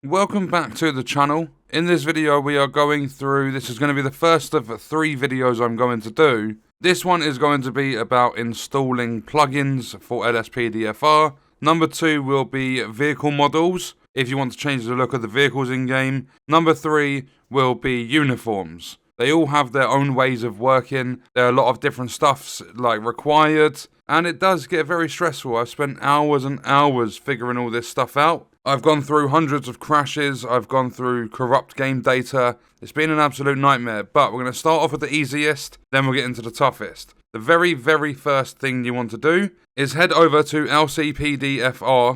Welcome back to the channel. In this video we are going through, this is going to be the first of 3 videos I'm going to do. This one is going to be about installing plugins for LSPDFR. Number 2 will be vehicle models, if you want to change the look of the vehicles in game. Number 3 will be uniforms. They all have their own ways of working. There are a lot of different stuffs required, and it does get very stressful. I've spent hours and hours figuring all this stuff out. I've gone through hundreds of crashes, I've gone through corrupt game data. It's been an absolute nightmare, but we're going to start off with the easiest, then we'll get into the toughest. The very first thing you want to do is head over to LSPDFR.com,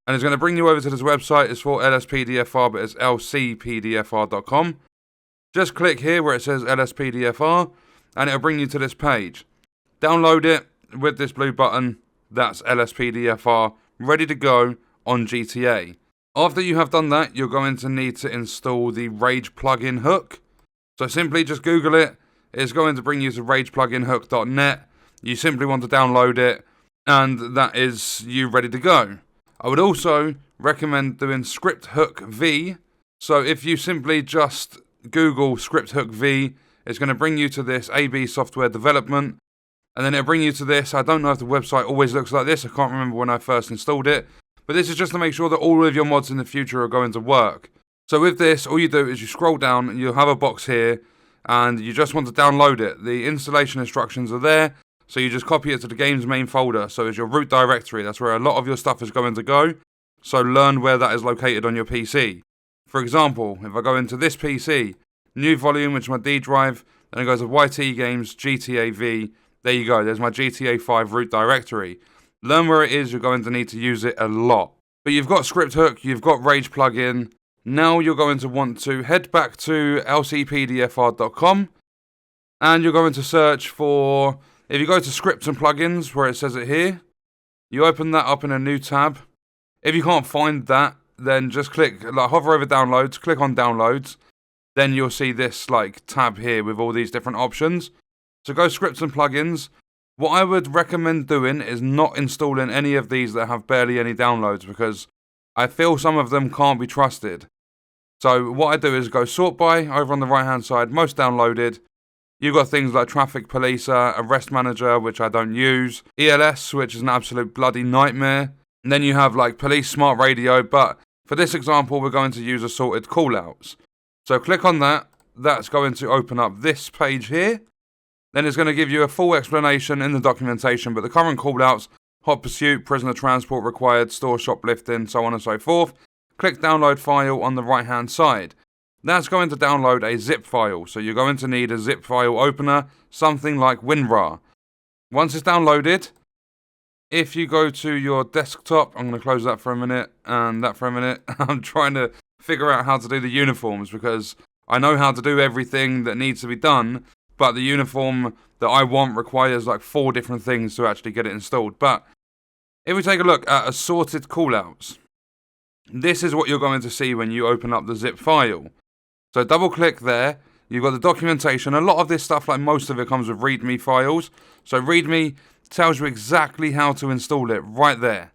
and it's going to bring you over to this website. It's for LSPDFR, but it's LCPDFR.com. Just click here where it says LSPDFR, and it'll bring you to this page. Download it with this blue button. That's LSPDFR, ready to go on GTA. After you have done that, you're going to need to install the Rage plugin hook. So simply just Google it. It's going to bring you to ragepluginhook.net. You simply want to download it, and that is you ready to go. I would also recommend doing Script Hook V. So if you simply just Google Script Hook V, it's going to bring you to this AB software development, and then it'll bring you to this. I don't know if the website always looks like this. I can't remember when I first installed it. But this is just to make sure that all of your mods in the future are going to work. So with this, all you do is you scroll down and you'll have a box here, and you just want to download it. The installation instructions are there, so you just copy it to the game's main folder. So it's your root directory. That's where a lot of your stuff is going to go. So learn where that is located on your PC. For example, if I go into this PC, new volume, which is my D drive, then it goes to YT Games, GTA V. There you go, there's my GTA 5 root directory. Learn where it is, you're going to need to use it a lot. But you've got Script Hook, you've got Rage plugin. Now you're going to want to head back to lcpdfr.com, and you're going to search for, if you go to scripts and plugins where it says it here, you open that up in a new tab. If you can't find that, then just hover over downloads, click on downloads, then you'll see this tab here with all these different options. So go scripts and plugins. What I would recommend doing is not installing any of these that have barely any downloads, because I feel some of them can't be trusted. So what I do is go sort by, over on the right hand side, most downloaded. You've got things like Traffic Policer, Arrest Manager, which I don't use, ELS, which is an absolute bloody nightmare. And then you have Police Smart Radio, but for this example we're going to use assorted callouts. So click on that, that's going to open up this page here. Then it's going to give you a full explanation in the documentation, but the current callouts: hot pursuit, prisoner transport required, store shoplifting, so on and so forth. Click download file on the right hand side. That's going to download a zip file, so you're going to need a zip file opener, something like WinRAR. Once it's downloaded, if you go to your desktop, I'm going to close that for a minute and that for a minute. I'm trying to figure out how to do the uniforms, because I know how to do everything that needs to be done, but the uniform that I want requires 4 different things to actually get it installed. But if we take a look at assorted callouts, this is what you're going to see when you open up the zip file. So double click there, you've got the documentation. A lot of this stuff, most of it, comes with README files. So README tells you exactly how to install it right there.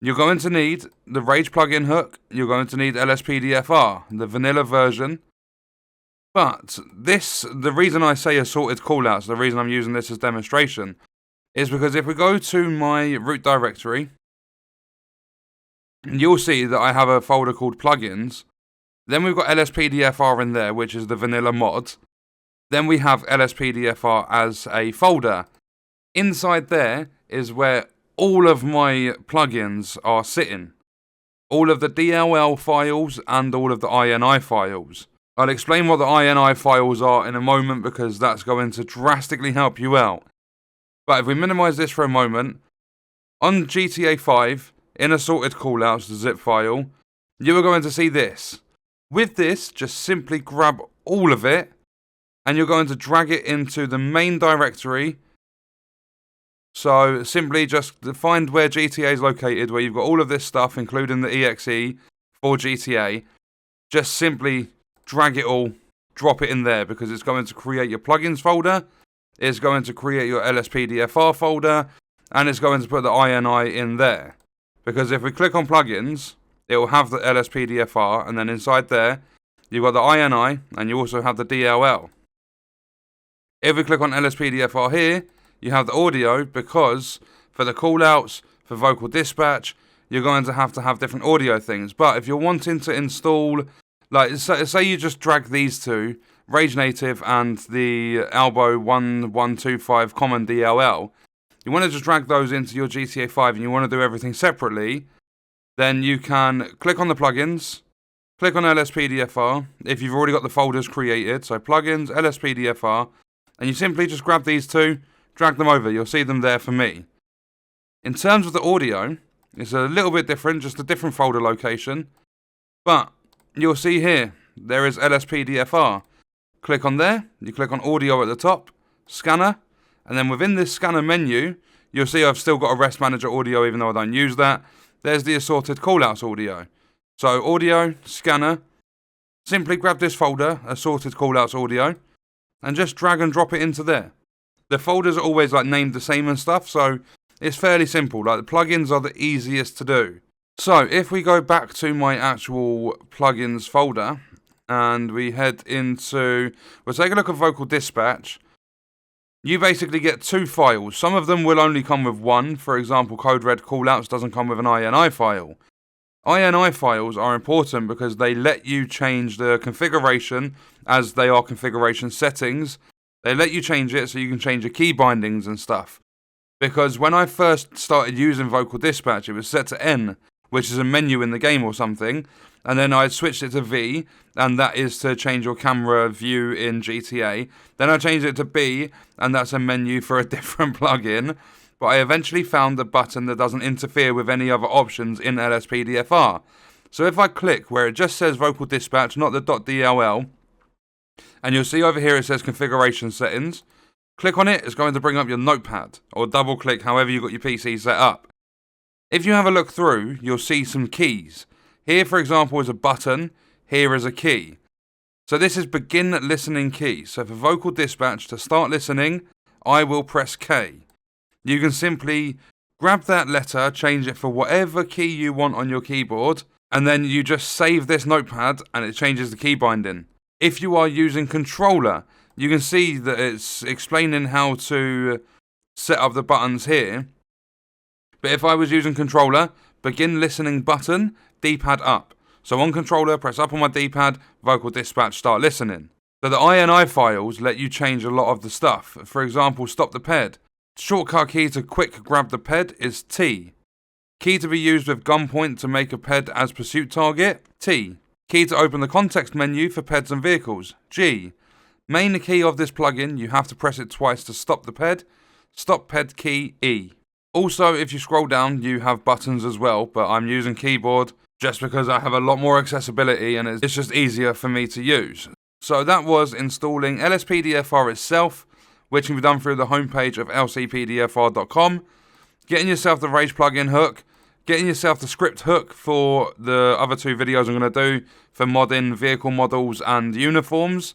You're going to need the Rage plugin hook, you're going to need LSPDFR, the vanilla version. But the reason I say assorted callouts, the reason I'm using this as demonstration, is because if we go to my root directory, you'll see that I have a folder called plugins. Then we've got LSPDFR in there, which is the vanilla mod. Then we have LSPDFR as a folder. Inside there is where all of my plugins are sitting. All of the DLL files and all of the INI files. I'll explain what the INI files are in a moment, because that's going to drastically help you out. But if we minimize this for a moment, on GTA 5, in assorted callouts, the zip file, you are going to see this. With this, just simply grab all of it, and you're going to drag it into the main directory. So simply just find where GTA is located, where you've got all of this stuff, including the EXE for GTA. Just simply drag it all, drop it in there, because it's going to create your plugins folder, it's going to create your LSPDFR folder, and it's going to put the INI in there. Because if we click on plugins, it will have the LSPDFR, and then inside there, you've got the INI, and you also have the DLL. If we click on LSPDFR here, you have the audio, because for the callouts, for vocal dispatch, you're going to have different audio things. But if you're wanting to install, like, say you just drag these two, Rage Native and the Albo 1125 Common DLL, you want to just drag those into your GTA 5 and you want to do everything separately, then you can click on the plugins, click on LSPDFR, if you've already got the folders created, so plugins, LSPDFR, and you simply just grab these two, drag them over, you'll see them there for me. In terms of the audio, it's a little bit different, just a different folder location, but you'll see here, there is LSPDFR. Click on there, you click on audio at the top, scanner, and then within this scanner menu, you'll see I've still got a REST Manager audio even though I don't use that. There's the assorted callouts audio. So audio, scanner, simply grab this folder, assorted callouts audio, and just drag and drop it into there. The folders are always like named the same and stuff, so it's fairly simple. Like the plugins are the easiest to do. So if we go back to my actual plugins folder, and we head into, we'll take a look at vocal dispatch. You basically get two files. Some of them will only come with one. For example, Code Red callouts doesn't come with an INI file. INI files are important because they let you change the configuration, as they are configuration settings. They let you change it so you can change your key bindings and stuff. Because when I first started using vocal dispatch, it was set to N, which is a menu in the game or something. And then I switched it to V, and that is to change your camera view in GTA. Then I changed it to B, and that's a menu for a different plugin. But I eventually found a button that doesn't interfere with any other options in LSPDFR. So if I click where it just says vocal dispatch, not the .dll, and you'll see over here it says configuration settings. Click on it, it's going to bring up your notepad, or double click however you got your PC set up. If you have a look through, you'll see some keys. Here, for example, is a button. Here is a key. So this is begin listening key. So for vocal dispatch, to start listening, I will press K. You can simply grab that letter, change it for whatever key you want on your keyboard, and then you just save this notepad and it changes the key binding. If you are using controller, you can see that it's explaining how to set up the buttons here. But if I was using controller, begin listening button, D-pad up. So on controller, press up on my D-pad, vocal dispatch, start listening. So the INI files let you change a lot of the stuff. For example, stop the ped. Shortcut key to quick grab the ped is T. Key to be used with gunpoint to make a ped as pursuit target, T. Key to open the context menu for peds and vehicles, G. Main key of this plugin, you have to press it twice to stop the ped. Stop ped key, E. Also, if you scroll down, you have buttons as well, but I'm using keyboard just because I have a lot more accessibility and it's just easier for me to use. So that was installing LSPDFR itself, which can be done through the homepage of lcpdfr.com, getting yourself the Rage plugin hook, getting yourself the script hook for the other two videos I'm going to do for modding vehicle models and uniforms.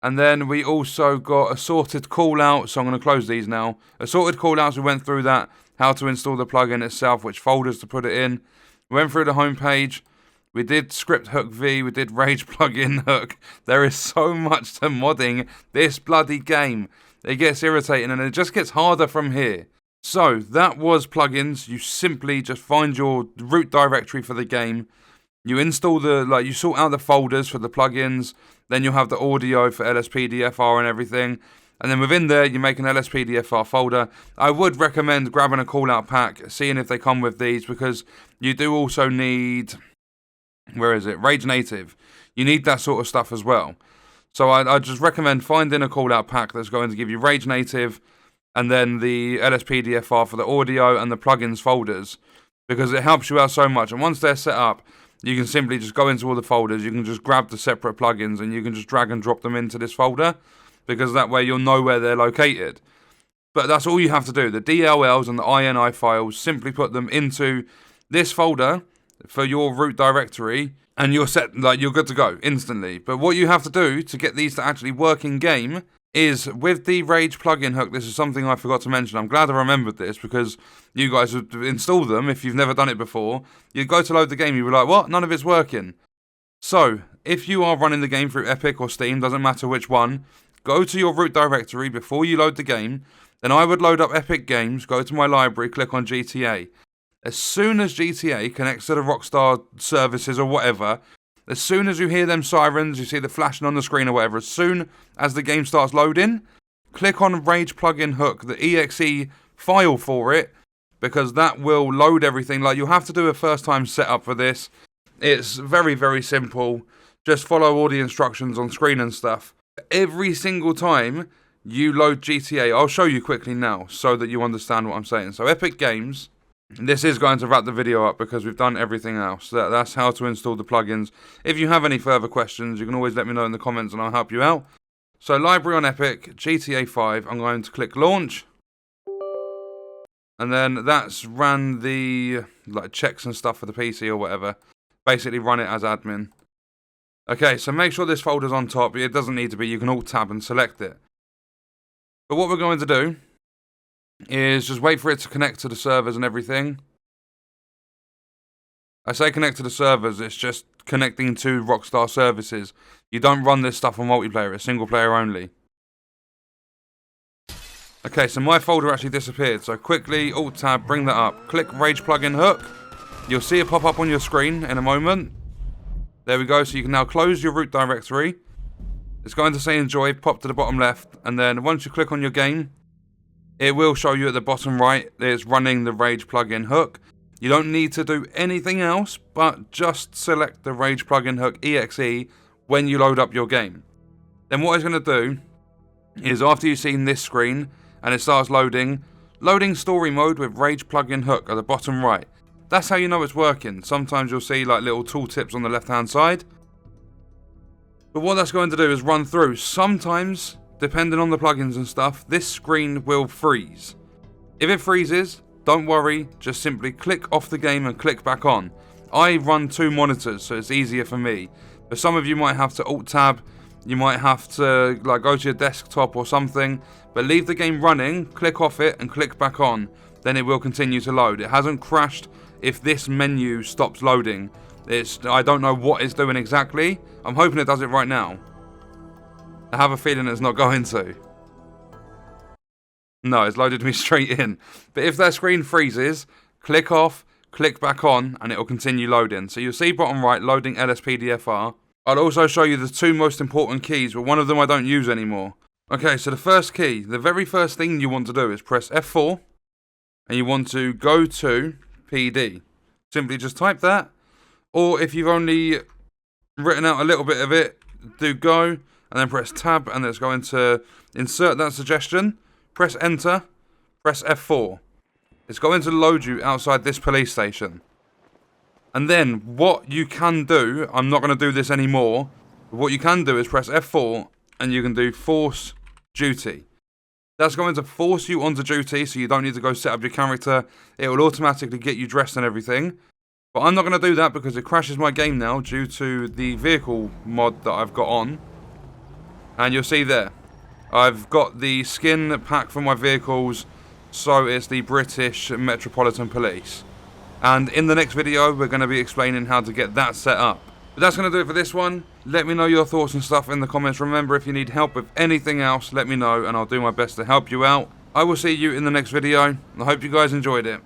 And then we also got assorted callouts, so I'm going to close these now. Assorted callouts, we went through that, how to install the plugin itself, which folders to put it in. We went through the homepage. We did script hook V, we did Rage plugin hook. There is so much to modding this bloody game. It gets irritating and it just gets harder from here. So that was plugins. You simply just find your root directory for the game. You install you sort out the folders for the plugins. Then you'll have the audio for LSPDFR and everything. And then within there, you make an LSPDFR folder. I would recommend grabbing a callout pack, seeing if they come with these, because you do also need, Rage Native. You need that sort of stuff as well. So I just recommend finding a callout pack that's going to give you Rage Native, and then the LSPDFR for the audio and the plugins folders, because it helps you out so much. And once they're set up, you can simply just go into all the folders. You can just grab the separate plugins and you can just drag and drop them into this folder, because that way you'll know where they're located. But that's all you have to do. The DLLs and the INI files, simply put them into this folder for your root directory, and you're set, you're good to go instantly. But what you have to do to get these to actually work in game is with the Rage plugin hook. This is something I forgot to mention. I'm glad I remembered this because you guys would install them if you've never done it before. You'd go to load the game, you'd be like, what? None of it's working. So, if you are running the game through Epic or Steam, doesn't matter which one, go to your root directory before you load the game. Then I would load up Epic Games, go to my library, click on GTA. As soon as GTA connects to the Rockstar services or whatever, as soon as you hear them sirens, you see the flashing on the screen or whatever, as soon as the game starts loading, click on Rage plugin hook, the exe file for it, because that will load everything. Like, you'll have to do a first time setup for this. It's very, very simple. Just follow all the instructions on screen and stuff. Every single time you load GTA, I'll show you quickly now so that you understand what I'm saying. So Epic Games, this is going to wrap the video up because we've done everything else. That's how to install the plugins. If you have any further questions, you can always let me know in the comments and I'll help you out. So library on Epic, GTA 5, I'm going to click launch. And then that's ran the checks and stuff for the PC or whatever. Basically run it as admin. Okay, so make sure this folder's on top. It doesn't need to be, you can Alt-Tab and select it. But what we're going to do is just wait for it to connect to the servers and everything. I say connect to the servers, it's just connecting to Rockstar services. You don't run this stuff on multiplayer, it's single player only. Okay, so my folder actually disappeared, so quickly Alt-Tab, bring that up. Click Rage plugin hook. You'll see it pop up on your screen in a moment. There we go, so you can now close your root directory. It's going to say enjoy, pop to the bottom left, and then once you click on your game, it will show you at the bottom right, it's running the Rage plugin hook. You don't need to do anything else, but just select the Rage plugin hook exe when you load up your game. Then what it's going to do is after you've seen this screen and it starts loading story mode with Rage plugin hook at the bottom right. That's how you know it's working. Sometimes you'll see like little tooltips on the left hand side. But what that's going to do is run through. Sometimes, depending on the plugins and stuff, this screen will freeze. If it freezes, don't worry, just simply click off the game and click back on. I run 2 monitors, so it's easier for me. But some of you might have to Alt-Tab, you might have to go to your desktop or something, but leave the game running, click off it and click back on, then it will continue to load. It hasn't crashed if this menu stops loading. I don't know what it's doing exactly. I'm hoping it does it right now. I have a feeling it's not going to. No, it's loaded me straight in. But if that screen freezes, click off, click back on, and it will continue loading. So you'll see bottom right, loading LSPDFR. I'll also show you the 2 most important keys, but one of them I don't use anymore. Okay, so the first key, the very first thing you want to do is press F4, and you want to go to PD. Simply just type that, or if you've only written out a little bit of it, do go, and then press tab, and it's going to insert that suggestion. Press enter, press F4. It's going to load you outside this police station. And then what you can do, I'm not going to do this anymore, but what you can do is press F4 and you can do force duty. That's going to force you onto duty, so you don't need to go set up your character. It will automatically get you dressed and everything. But I'm not going to do that because it crashes my game now due to the vehicle mod that I've got on. And you'll see there, I've got the skin pack for my vehicles, so it's the British Metropolitan Police. And in the next video, we're going to be explaining how to get that set up. But that's going to do it for this one. Let me know your thoughts and stuff in the comments. Remember, if you need help with anything else, let me know and I'll do my best to help you out. I will see you in the next video. I hope you guys enjoyed it.